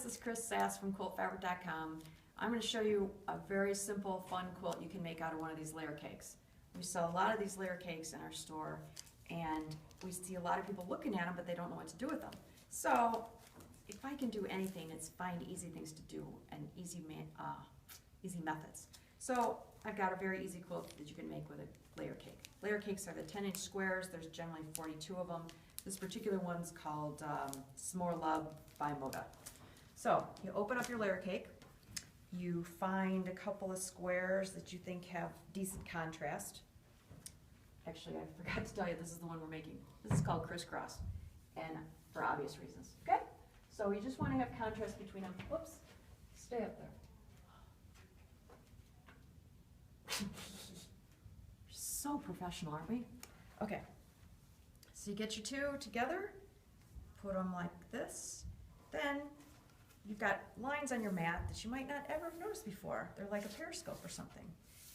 this is Chris Sass from quiltfabric.com. I'm going to show you a very simple, fun quilt you can make out of one of these layer cakes. We sell a lot of these layer cakes in our store, and we see a lot of people looking at them, but they don't know what to do with them. So if I can do anything, it's find easy things to do and easy methods. So I've got a very easy quilt that you can make with a layer cake. Layer cakes are the 10-inch squares. There's generally 42 of them. This particular one's called S'more Love by Moda. So you open up your layer cake. You find a couple of squares that you think have decent contrast. Actually, I forgot to tell you, this is the one we're making. This is called crisscross, and for obvious reasons. Okay? So you just want to have contrast between them. Whoops, stay up there. So professional, aren't we? Okay. So you get your two together, put them like this. Then you've got lines on your mat that you might not ever have noticed before. They're like a periscope or something.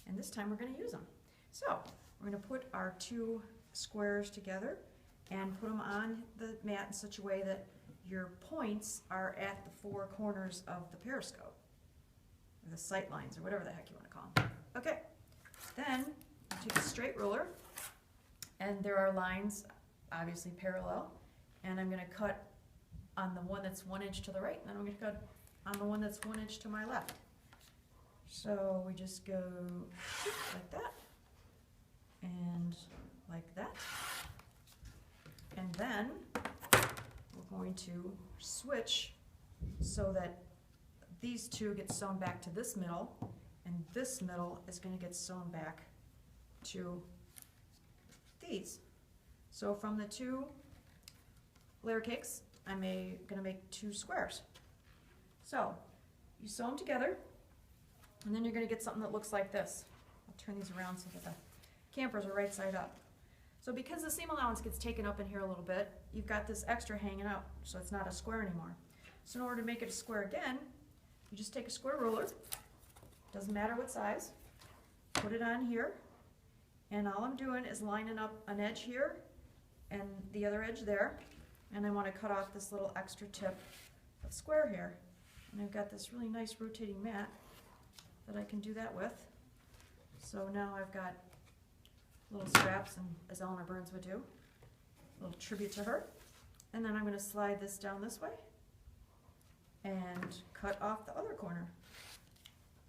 And this time we're going to use them. So we're going to put our two squares together and put them on the mat in such a way that your points are at the four corners of the periscope, or the sight lines, or whatever the heck you want to call them. Okay, then you take a straight ruler, and there are lines obviously parallel, and I'm going to cut on the one that's 1 inch to the right, and then I'm going to cut on the one that's 1 inch to my left. So we just go like that, and like that, and then we're going to switch so that these two get sewn back to this middle, and this middle is going to get sewn back to these. So from the two layer cakes, I'm going to make two squares. So you sew them together, and then you're going to get something that looks like this. I'll turn these around so that the campers are right side up. So because the seam allowance gets taken up in here a little bit, you've got this extra hanging out, so it's not a square anymore. So in order to make it a square again, you just take a square ruler, doesn't matter what size, put it on here, and all I'm doing is lining up an edge here and the other edge there, and I want to cut off this little extra tip of square here. And I've got this really nice rotating mat that I can do that with. So now I've got little straps, and as Eleanor Burns would do, a little tribute to her. And then I'm going to slide this down this way and cut off the other corner.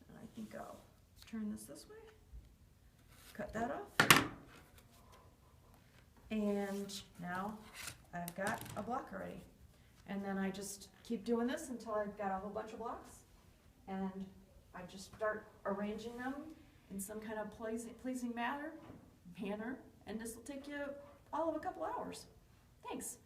And I think I'll turn this way, cut that off, and now I've got a block already. And then I just keep doing this until I've got a whole bunch of blocks, and I just start arranging them in some kind of pleasing manner, and this will take you all of a couple hours. Thanks.